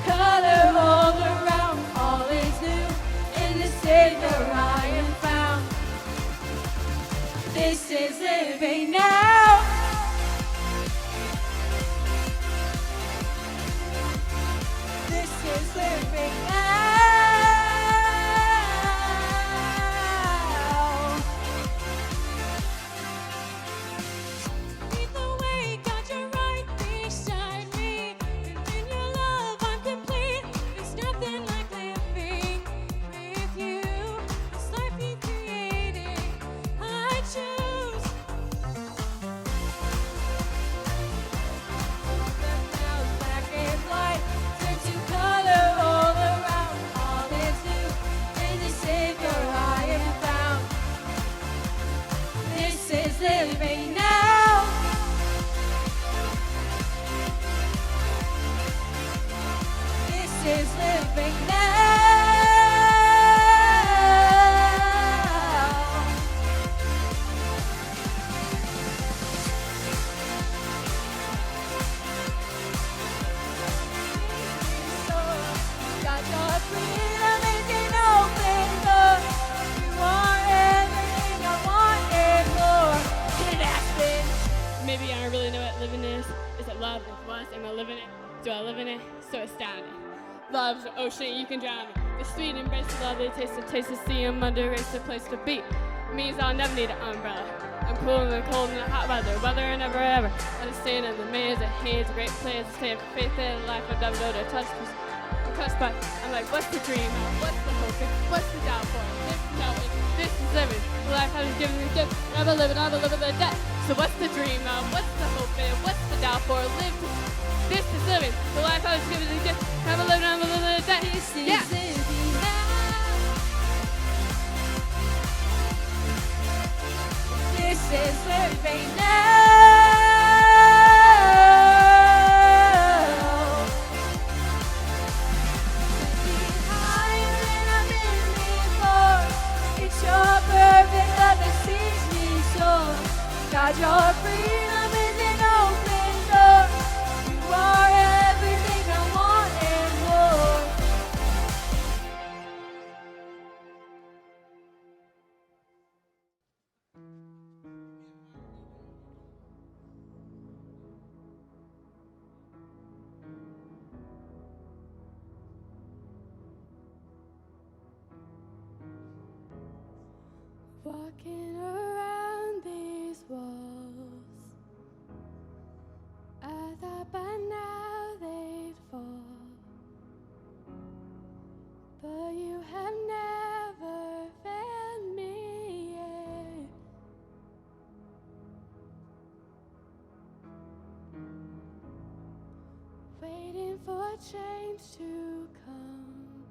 color all around. All is new in the Savior I am found. This is living now. This is living now. Lead the way, God, you're right beside me. And in your love I'm complete. There's nothing like living with you. This life you created, I choose. The clouds black and white turn to color all around. All is new in the Savior I am found. This is living now. This is living now. Got your freedom is an open door. You are everything I want and more. Can ask it. Maybe I don't really know what living is. Is it love? If was, am I living it? Do I live in it? So astounding. Love's an ocean, you can drown me. The sweet embrace of love, they taste the sea. I'm under race, a place to be. Means I'll never need an umbrella. I'm cool in the cold and the hot weather and never ever. Understand in the man's and hands, great plans to stay up faith in life. I never know to touch this. But I'm like, what's the dream? What's the hope? What's the doubt for? This is knowing, this is living. The life I was given is gift. Never living the death. So what's the dream now? What's the hope in? What's the doubt for? This is living. The life I was given is gift. Never living the death. This is living now. This is living now. Higher than I've been before. It's your perfect love that sees me soar. God, your freedom is an open door. You are everything I want and more. Walking around these walls, I thought by now they'd fall, but you have never failed me yet. Waiting for change to come,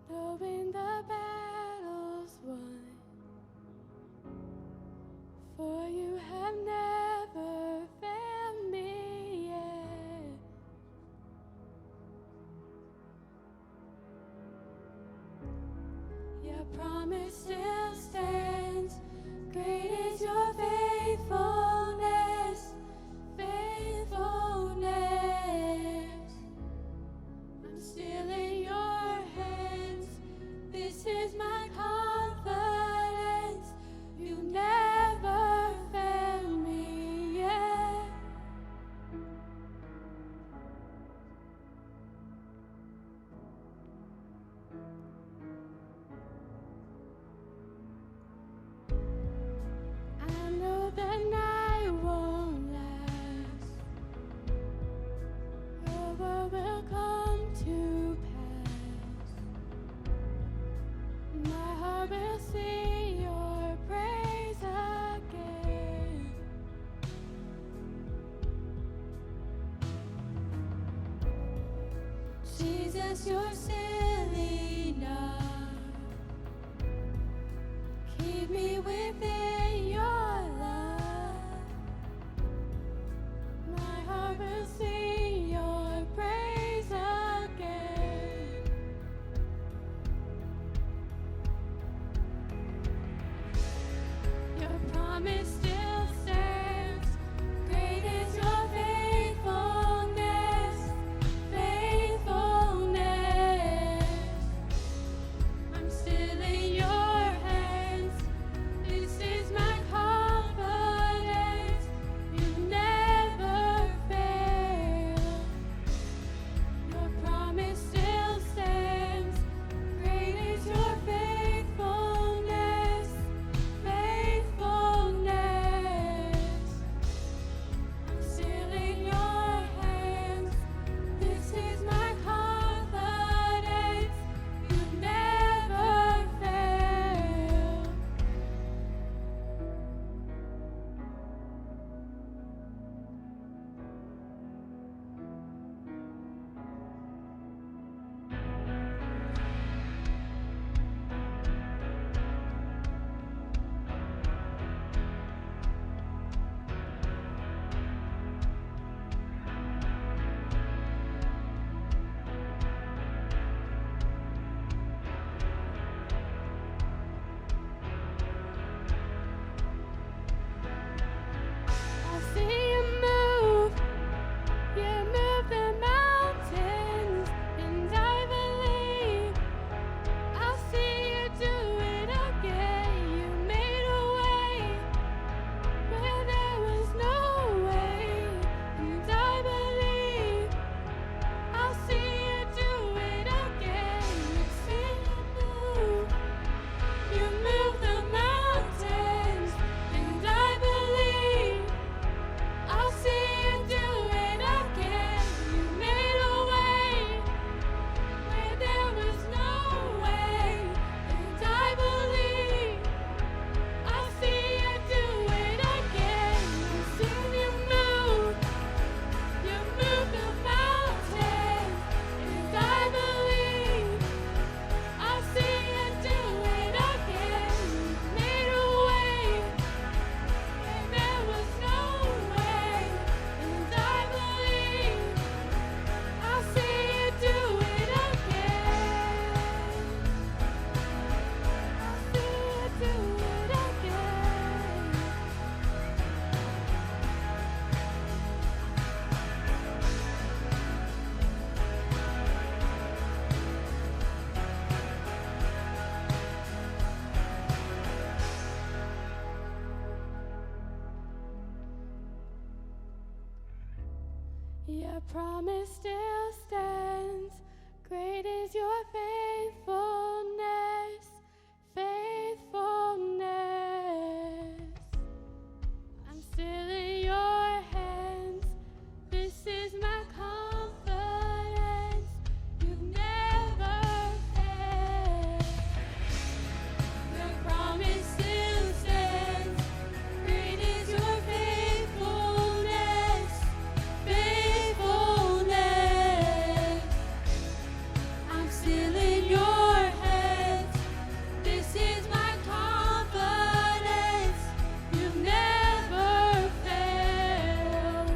knowing the battle's won, for you have never failed me yet. Your promise still stands. Great is your faithfulness, faithfulness. I'm still in your hands. This is my confidence. You never failed me yet. I know the night won't last. Your word will come to pass. My heart will sing your praise again. Jesus, you're still enough. Keep me within your love. My heart will sing your praise again. Your promise still stands. Great is your faithfulness, Your promise still stands. Great is your faithfulness, faithfulness. I'm still in your hands. This is my confidence. You've never failed. Your promise still stands. Great is your faithfulness, faithfulness. I'm still in your hands. This is my confidence. You've never failed.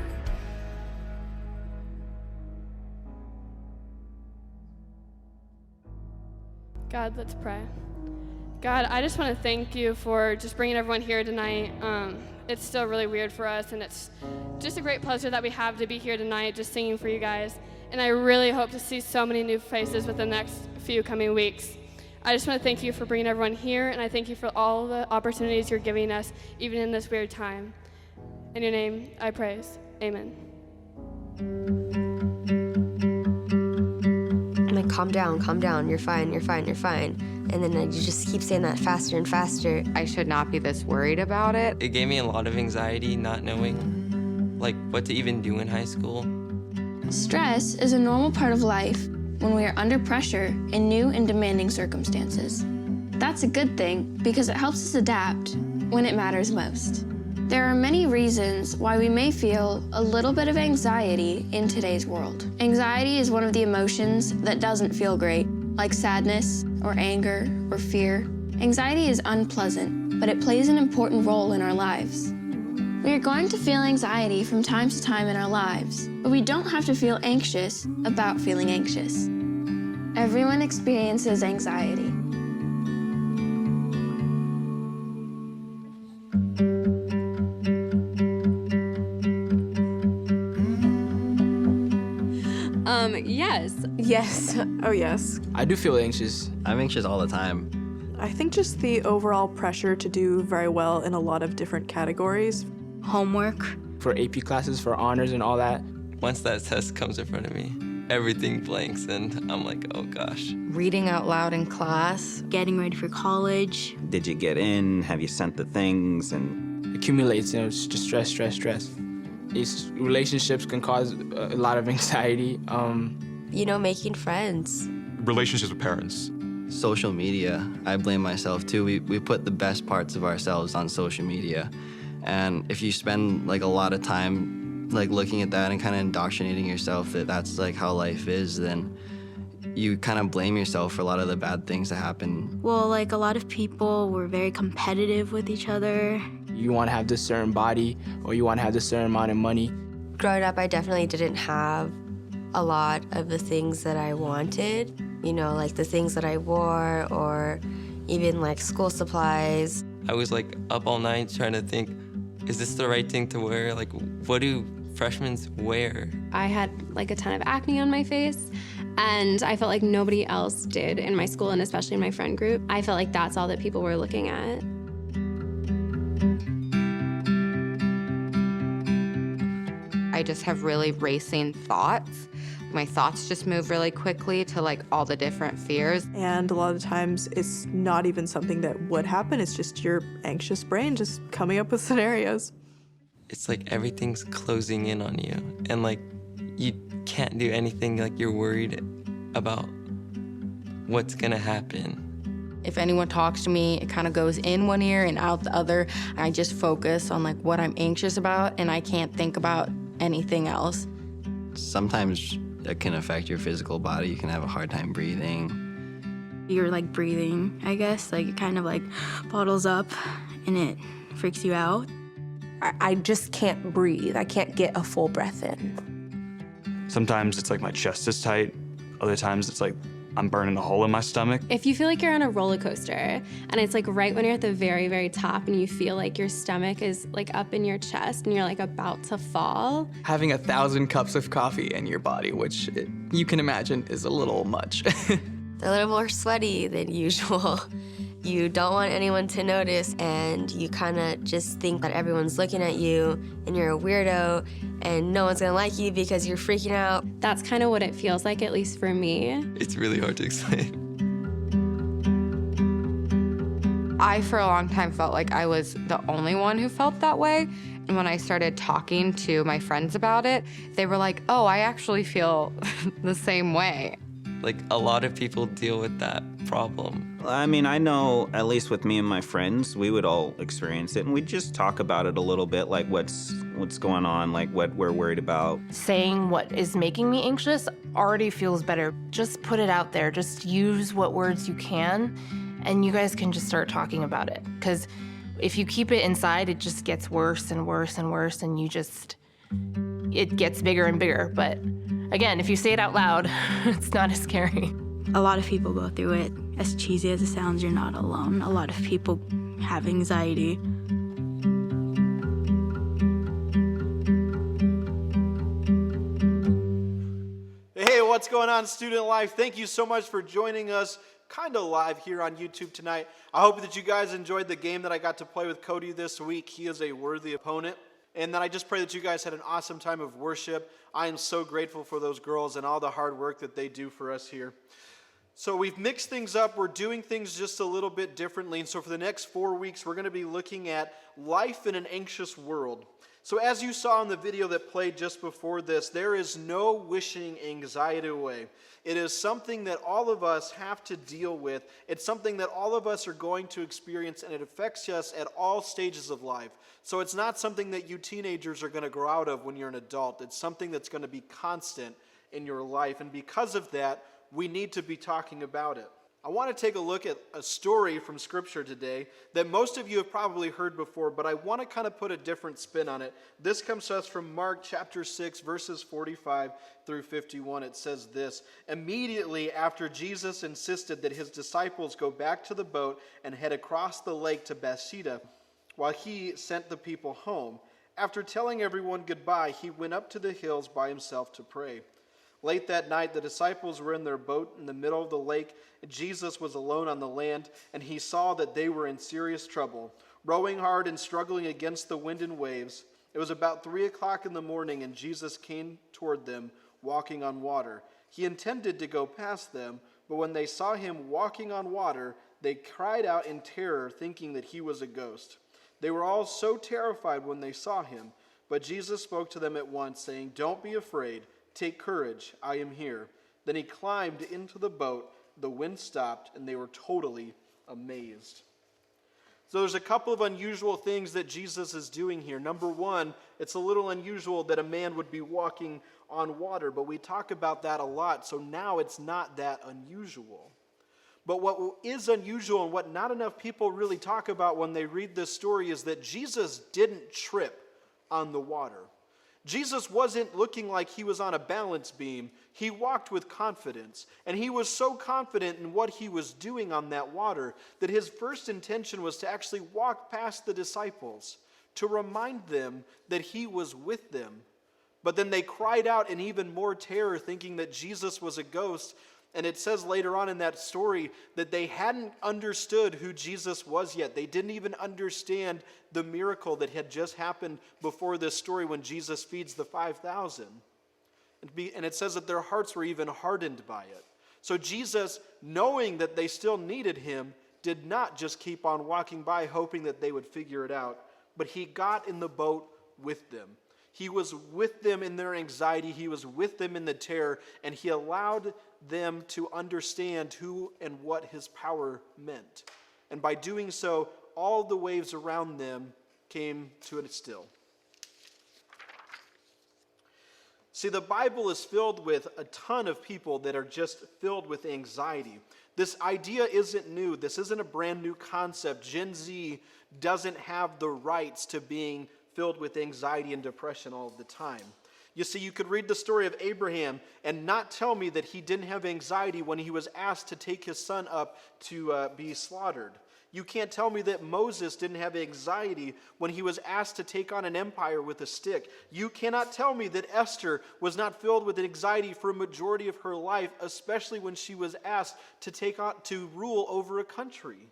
God, let's pray. God, I just want to thank you for just bringing everyone here tonight. It's still really weird for us, and it's just a great pleasure that we have to be here tonight just singing for you guys. And I really hope to see so many new faces within the next few coming weeks. I just want to thank you for bringing everyone here, and I thank you for all the opportunities you're giving us, even in this weird time. In your name, I praise. Amen. I'm like, calm down, you're fine. And then you just keep saying that faster and faster. I should not be this worried about it. It gave me a lot of anxiety not knowing like what to even do in high school. Stress is a normal part of life when we are under pressure in new and demanding circumstances. That's a good thing because it helps us adapt when it matters most. There are many reasons why we may feel a little bit of anxiety in today's world. Anxiety is one of the emotions that doesn't feel great, like sadness or anger or fear. Anxiety is unpleasant, but it plays an important role in our lives. We are going to feel anxiety from time to time in our lives, but we don't have to feel anxious about feeling anxious. Everyone experiences anxiety. Yes. Yes. Oh, yes. I do feel anxious. I'm anxious all the time. I think just the overall pressure to do very well in a lot of different categories. Homework. For AP classes, for honors and all that. Once that test comes in front of me, everything blanks and I'm like, oh gosh. Reading out loud in class. Getting ready for college. Did you get in? Have you sent the things? And Accumulates, it's just stress. These relationships can cause a lot of anxiety. Making friends. Relationships with parents. social media, I blame myself too. We put the best parts of ourselves on social media. And if you spend like a lot of time like looking at that and kind of indoctrinating yourself that that's like how life is, then you kind of blame yourself for a lot of the bad things that happen. Well, like a lot of people were very competitive with each other. You want to have this certain body or you want to have this certain amount of money. Growing up, I definitely didn't have a lot of the things that I wanted, you know, like the things that I wore or even like school supplies. I was like up all night trying to think, is this the right thing to wear? Like, what do freshmen wear? I had like a ton of acne on my face, and I felt like nobody else did in my school and especially in my friend group. I felt like that's all that people were looking at. I just have really racing thoughts. My thoughts just move really quickly to like all the different fears. And a lot of times it's not even something that would happen. It's just your anxious brain just coming up with scenarios. It's like everything's closing in on you. And like, you can't do anything, like you're worried about what's gonna happen. If anyone talks to me, it kind of goes in one ear and out the other. I just focus on like what I'm anxious about and I can't think about anything else. Sometimes it can affect your physical body. You can have a hard time breathing. You're like breathing, I guess, like it kind of like bottles up and it freaks you out. I just can't breathe. I can't get a full breath in. Sometimes it's like my chest is tight. Other times it's like I'm burning a hole in my stomach. If you feel like you're on a roller coaster and it's like right when you're at the very, very top and you feel like your stomach is like up in your chest and you're like about to fall. Having 1,000 cups of coffee in your body, which you can imagine is a little much. They're a little more sweaty than usual. You don't want anyone to notice, and you kind of just think that everyone's looking at you and you're a weirdo and no one's gonna like you because you're freaking out. That's kind of what it feels like, at least for me. It's really hard to explain. I, for a long time, felt like I was the only one who felt that way. And when I started talking to my friends about it, they were like, oh, I actually feel the same way. Like, a lot of people deal with that problem. I mean, I know, at least with me and my friends, we would all experience it, and we'd just talk about it a little bit, like what's going on, like what we're worried about. Saying what is making me anxious already feels better. Just put it out there. Just use what words you can, and you guys can just start talking about it. Because if you keep it inside, it just gets worse and worse and worse, and it gets bigger and bigger. But again, if you say it out loud, it's not as scary. A lot of people go through it. As cheesy as it sounds, you're not alone. A lot of people have anxiety. Hey, what's going on, student life? Thank you so much for joining us kind of live here on YouTube tonight. I hope that you guys enjoyed the game that I got to play with Cody this week. He is a worthy opponent. And then I just pray that you guys had an awesome time of worship. I am so grateful for those girls and all the hard work that they do for us here. So we've mixed things up. We're doing things just a little bit differently. And so for the next 4 weeks, we're going to be looking at life in an anxious world. So as you saw in the video that played just before this, there is no wishing anxiety away. It is something that all of us have to deal with. It's something that all of us are going to experience, and it affects us at all stages of life. So it's not something that you teenagers are going to grow out of when you're an adult. It's something that's going to be constant in your life. And because of that, we need to be talking about it. I want to take a look at a story from Scripture today that most of you have probably heard before, but I want to kind of put a different spin on it. This comes to us from Mark chapter 6, verses 45 through 51. It says this: Immediately after Jesus insisted that his disciples go back to the boat and head across the lake to Bethsaida, while he sent the people home, after telling everyone goodbye, he went up to the hills by himself to pray. Late that night, the disciples were in their boat in the middle of the lake. Jesus was alone on the land, and he saw that they were in serious trouble, rowing hard and struggling against the wind and waves. It was about 3 o'clock in the morning, and Jesus came toward them, walking on water. He intended to go past them, but when they saw him walking on water, they cried out in terror, thinking that he was a ghost. They were all so terrified when they saw him, but Jesus spoke to them at once, saying, "Don't be afraid. Take courage, I am here." Then he climbed into the boat, the wind stopped, and they were totally amazed. So there's a couple of unusual things that Jesus is doing here. Number one, it's a little unusual that a man would be walking on water, but we talk about that a lot, so now it's not that unusual. But what is unusual and what not enough people really talk about when they read this story is that Jesus didn't trip on the water. Jesus wasn't looking like he was on a balance beam. He walked with confidence, and he was so confident in what he was doing on that water that his first intention was to actually walk past the disciples to remind them that he was with them. But then they cried out in even more terror, thinking that Jesus was a ghost. And it says later on in that story that they hadn't understood who Jesus was yet. They didn't even understand the miracle that had just happened before this story when Jesus feeds the 5,000. And it says that their hearts were even hardened by it. So Jesus, knowing that they still needed him, did not just keep on walking by hoping that they would figure it out, but he got in the boat with them. He was with them in their anxiety. He was with them in the terror, and he allowed them to understand who and what his power meant. And by doing so, all the waves around them came to a still. See, the Bible is filled with a ton of people that are just filled with anxiety. This idea isn't new. This isn't a brand new concept. Gen Z doesn't have the rights to being filled with anxiety and depression all of the time. You see, you could read the story of Abraham and not tell me that he didn't have anxiety when he was asked to take his son up to be slaughtered. You can't tell me that Moses didn't have anxiety when he was asked to take on an empire with a stick. You cannot tell me that Esther was not filled with anxiety for a majority of her life, especially when she was asked to rule over a country.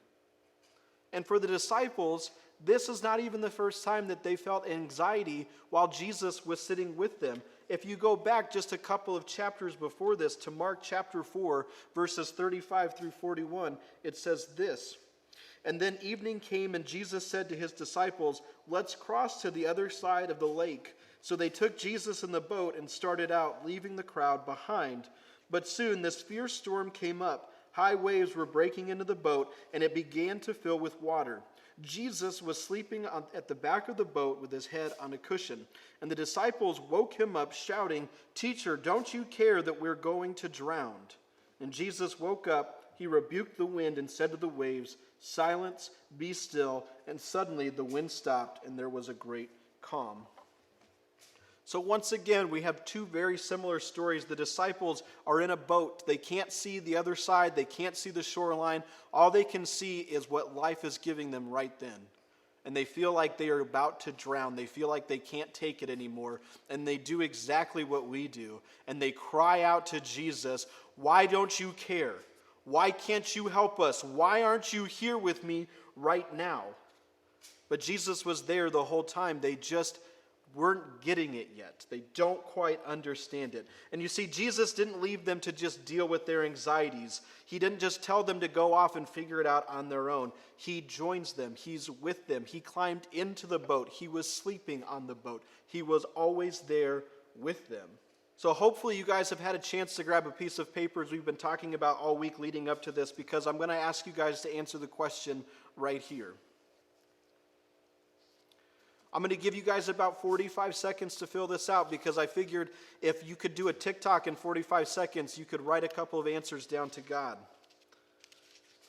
And for the disciples, this is not even the first time that they felt anxiety while Jesus was sitting with them. If you go back just a couple of chapters before this to Mark chapter 4, verses 35 through 41, it says this. And then evening came, and Jesus said to his disciples, "Let's cross to the other side of the lake." So they took Jesus in the boat and started out, leaving the crowd behind. But soon this fierce storm came up. High waves were breaking into the boat, and it began to fill with water. Jesus was sleeping at the back of the boat with his head on a cushion. And the disciples woke him up, shouting, "Teacher, don't you care that we're going to drown?" And Jesus woke up, he rebuked the wind and said to the waves, "Silence, be still." And suddenly the wind stopped, and there was a great calm. So once again, we have two very similar stories. The disciples are in a boat. They can't see the other side. They can't see the shoreline. All they can see is what life is giving them right then. And they feel like they are about to drown. They feel like they can't take it anymore. And they do exactly what we do. And they cry out to Jesus, "Why don't you care? Why can't you help us? Why aren't you here with me right now?" But Jesus was there the whole time. They just weren't getting it yet. They don't quite understand it. And you see, Jesus didn't leave them to just deal with their anxieties. He didn't just tell them to go off and figure it out on their own. He joins them. He's with them. He climbed into the boat. He was sleeping on the boat. He was always there with them. So hopefully you guys have had a chance to grab a piece of paper as we've been talking about all week leading up to this, because I'm going to ask you guys to answer the question right here. I'm going to give you guys about 45 seconds to fill this out, because I figured if you could do a TikTok in 45 seconds, you could write a couple of answers down to God.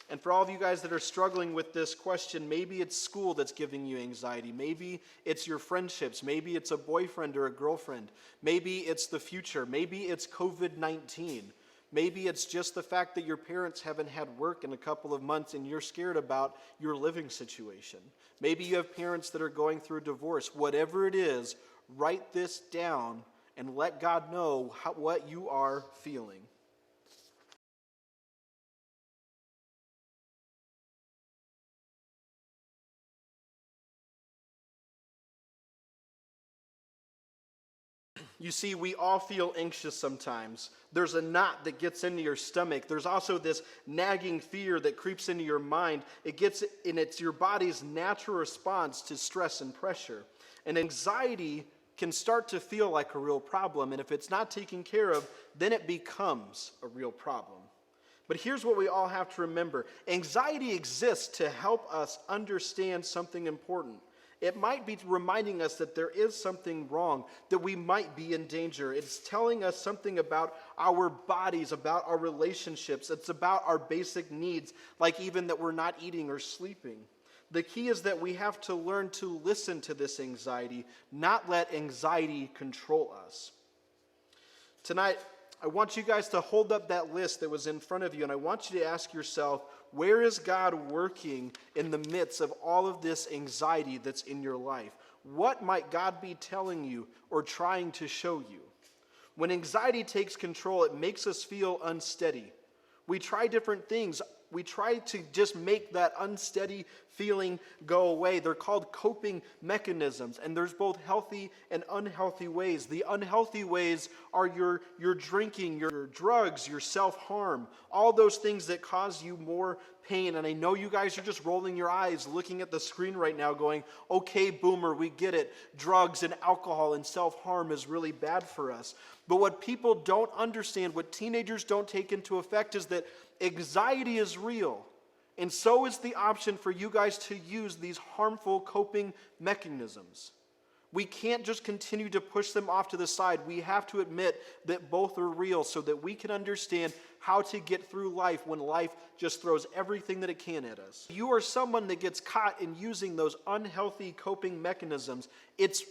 And for all of you guys that are struggling with this question, maybe it's school that's giving you anxiety. Maybe it's your friendships. Maybe it's a boyfriend or a girlfriend. Maybe it's the future. Maybe it's COVID-19. Maybe it's just the fact that your parents haven't had work in a couple of months and you're scared about your living situation. Maybe you have parents that are going through divorce. Whatever it is, write this down and let God know what you are feeling. You see, we all feel anxious sometimes. There's a knot that gets into your stomach. There's also this nagging fear that creeps into your mind. It's your body's natural response to stress and pressure. And anxiety can start to feel like a real problem. And if it's not taken care of, then it becomes a real problem. But here's what we all have to remember. Anxiety exists to help us understand something important. It might be reminding us that there is something wrong, that we might be in danger. It's telling us something about our bodies, about our relationships. It's about our basic needs, like even that we're not eating or sleeping. The key is that we have to learn to listen to this anxiety, not let anxiety control us. Tonight, I want you guys to hold up that list that was in front of you, and I want you to ask yourself, where is God working in the midst of all of this anxiety that's in your life? What might God be telling you or trying to show you? When anxiety takes control, it makes us feel unsteady. We try different things. We try to just make that unsteady feeling go away. They're called coping mechanisms, and there's both healthy and unhealthy ways. The unhealthy ways are your drinking, your drugs, your self-harm, all those things that cause you more pain. And I know you guys are just rolling your eyes looking at the screen right now going, okay, boomer, we get it. Drugs and alcohol and self-harm is really bad for us. But what people don't understand, what teenagers don't take into effect, is that anxiety is real. And so is the option for you guys to use these harmful coping mechanisms. We can't just continue to push them off to the side. We have to admit that both are real so that we can understand how to get through life when life just throws everything that it can at us. You are someone that gets caught in using those unhealthy coping mechanisms. It's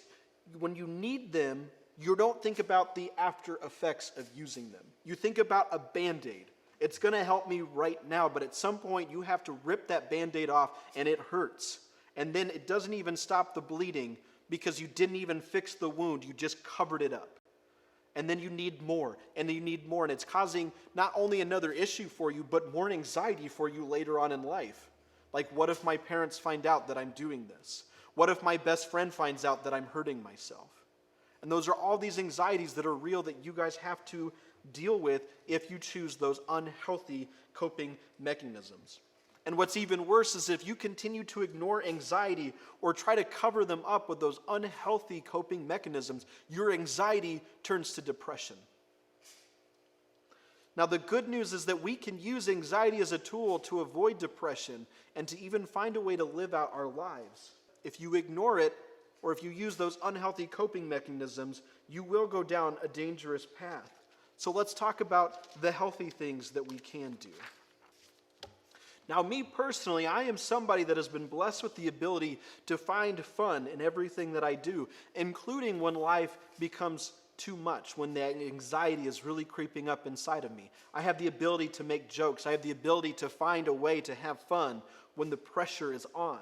when you need them, you don't think about the after effects of using them. You think about a Band-Aid. It's going to help me right now, but at some point you have to rip that Band-Aid off and it hurts. And then it doesn't even stop the bleeding because you didn't even fix the wound, you just covered it up. And then you need more, and then you need more, and it's causing not only another issue for you, but more anxiety for you later on in life. Like, what if my parents find out that I'm doing this? What if my best friend finds out that I'm hurting myself? And those are all these anxieties that are real that you guys have to deal with if you choose those unhealthy coping mechanisms. And what's even worse is if you continue to ignore anxiety or try to cover them up with those unhealthy coping mechanisms, your anxiety turns to depression. Now, the good news is that we can use anxiety as a tool to avoid depression and to even find a way to live out our lives. If you ignore it, or if you use those unhealthy coping mechanisms, you will go down a dangerous path. So let's talk about the healthy things that we can do. Now, me personally, I am somebody that has been blessed with the ability to find fun in everything that I do, including when life becomes too much, when the anxiety is really creeping up inside of me. I have the ability to make jokes. I have the ability to find a way to have fun when the pressure is on.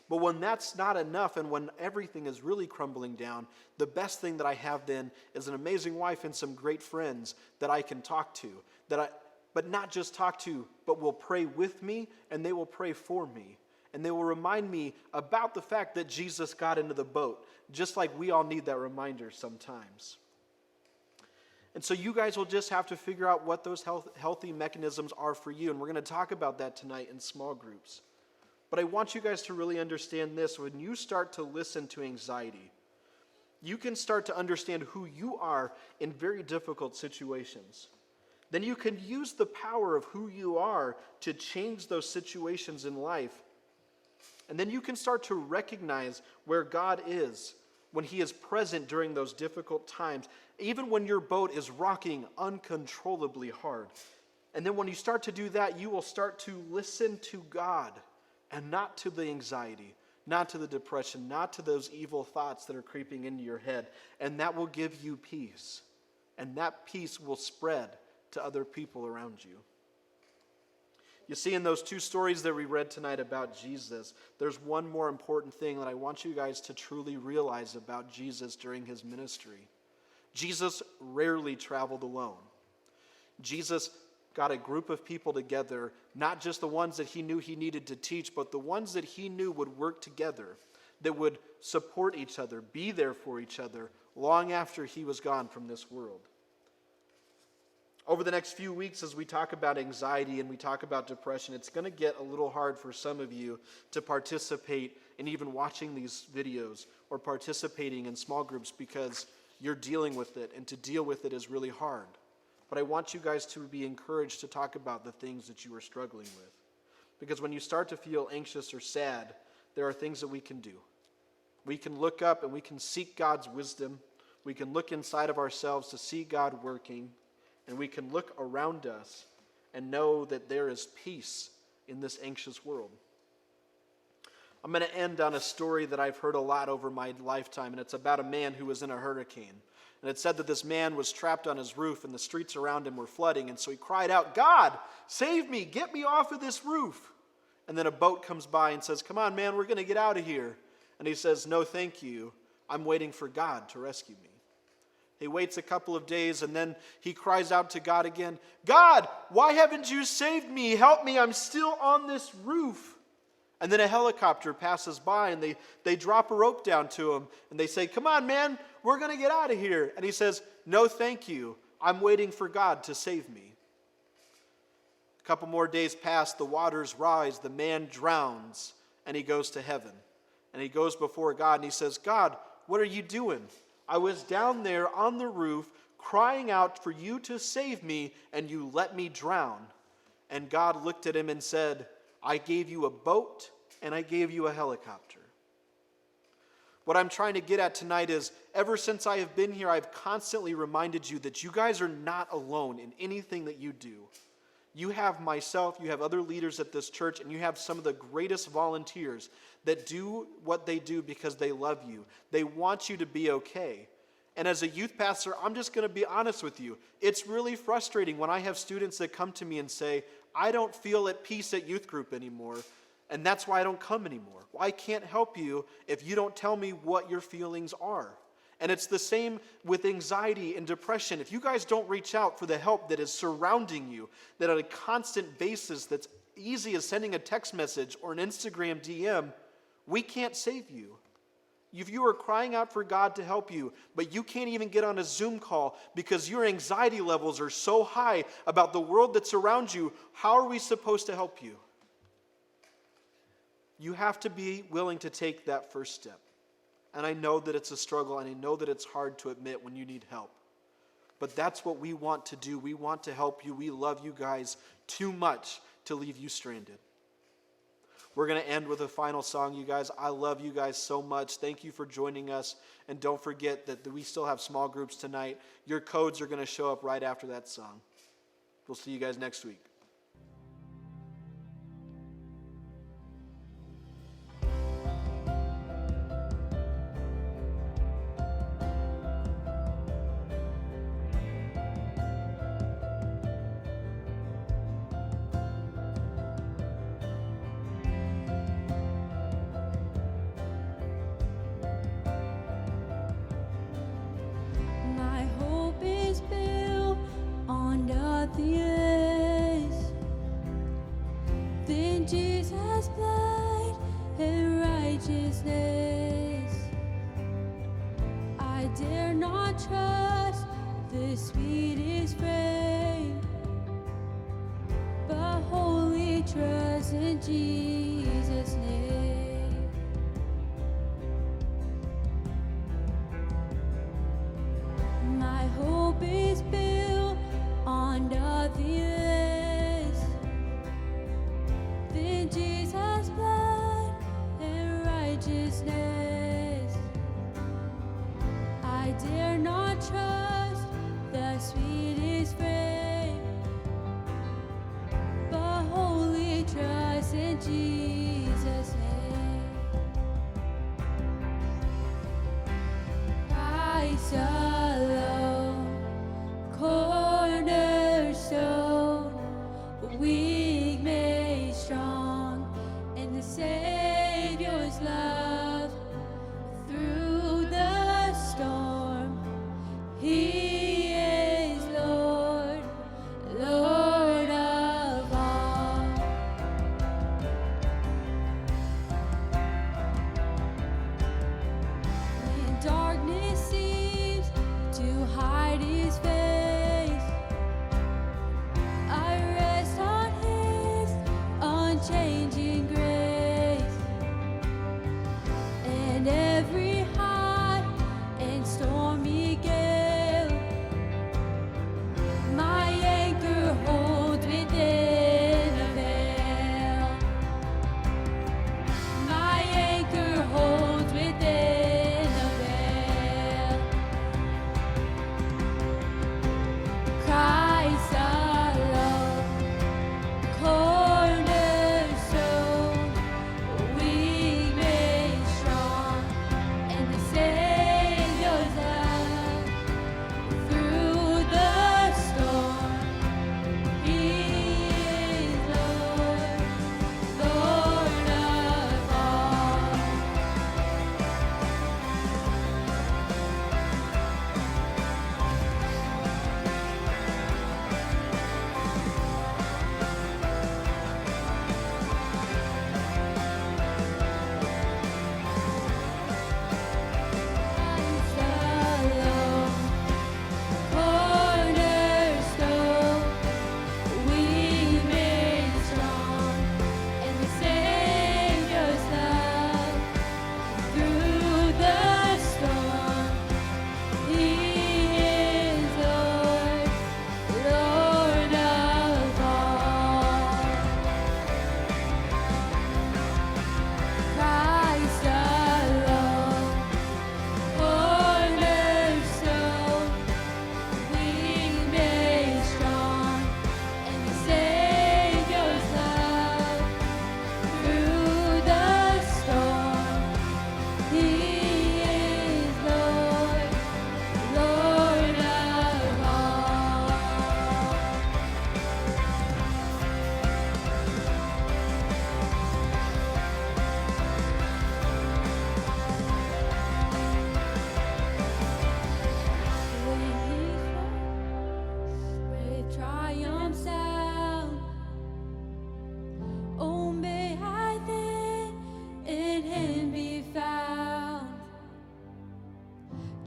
But when that's not enough and when everything is really crumbling down, the best thing that I have then is an amazing wife and some great friends that I can talk to, but not just talk to, but will pray with me, and they will pray for me. And they will remind me about the fact that Jesus got into the boat, just like we all need that reminder sometimes. And so you guys will just have to figure out what those healthy mechanisms are for you, and we're going to talk about that tonight in small groups. But I want you guys to really understand this. When you start to listen to anxiety, you can start to understand who you are in very difficult situations. Then you can use the power of who you are to change those situations in life. And then you can start to recognize where God is when He is present during those difficult times, even when your boat is rocking uncontrollably hard. And then when you start to do that, you will start to listen to God and not to the anxiety, not to the depression, not to those evil thoughts that are creeping into your head. And that will give you peace. And that peace will spread to other people around you. You see, in those two stories that we read tonight about Jesus, there's one more important thing that I want you guys to truly realize about Jesus during His ministry. Jesus rarely traveled alone. Jesus got a group of people together, not just the ones that He knew He needed to teach, but the ones that He knew would work together, that would support each other, be there for each other long after He was gone from this world. Over the next few weeks, as we talk about anxiety and we talk about depression, it's going to get a little hard for some of you to participate in even watching these videos or participating in small groups because you're dealing with it, and to deal with it is really hard. But I want you guys to be encouraged to talk about the things that you are struggling with. Because when you start to feel anxious or sad, there are things that we can do. We can look up and we can seek God's wisdom. We can look inside of ourselves to see God working. And we can look around us and know that there is peace in this anxious world. I'm going to end on a story that I've heard a lot over my lifetime, and it's about a man who was in a hurricane. And it said that this man was trapped on his roof, and the streets around him were flooding, and so he cried out, "God, save me, get me off of this roof." And then a boat comes by and says, "Come on, man, we're going to get out of here." And he says, "No, thank you. I'm waiting for God to rescue me." He waits a couple of days, and then he cries out to God again, "God, why haven't you saved me? Help me, I'm still on this roof." And then a helicopter passes by, and they drop a rope down to him, and they say, "Come on, man, we're going to get out of here." And he says, "No, thank you. I'm waiting for God to save me." A couple more days pass, the waters rise, the man drowns, and he goes to heaven. And he goes before God, and he says, "God, what are you doing? I was down there on the roof crying out for you to save me, and you let me drown." And God looked at him and said, "I gave you a boat, and I gave you a helicopter." What I'm trying to get at tonight is, ever since I have been here, I've constantly reminded you that you guys are not alone in anything that you do. You have myself, you have other leaders at this church, and you have some of the greatest volunteers that do what they do because they love you. They want you to be okay. And as a youth pastor, I'm just going to be honest with you. It's really frustrating when I have students that come to me and say, "I don't feel at peace at youth group anymore, and that's why I don't come anymore." Well, I can't help you if you don't tell me what your feelings are. And it's the same with anxiety and depression. If you guys don't reach out for the help that is surrounding you, that on a constant basis that's easy as sending a text message or an Instagram DM, we can't save you. If you are crying out for God to help you, but you can't even get on a Zoom call because your anxiety levels are so high about the world that's around you, how are we supposed to help you? You have to be willing to take that first step. And I know that it's a struggle, and I know that it's hard to admit when you need help. But that's what we want to do. We want to help you. We love you guys too much to leave you stranded. We're going to end with a final song, you guys. I love you guys so much. Thank you for joining us. And don't forget that we still have small groups tonight. Your codes are going to show up right after that song. We'll see you guys next week. My hope is built on nothing less than Jesus' blood and righteousness. I dare not trust the sweetest frame, but wholly trust in Jesus' name. My hope is built on nothing less than Jesus' blood and righteousness. I dare not trust the sweetest frame, but wholly trust in Jesus' name. Christ alone, cornerstone, weak made strong in the Savior's love. Through the storm, He is Lord, Lord of all. When darkness seems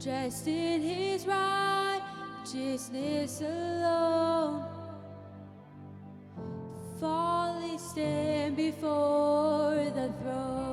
dressed in his righteousness alone. Folly stand before the throne.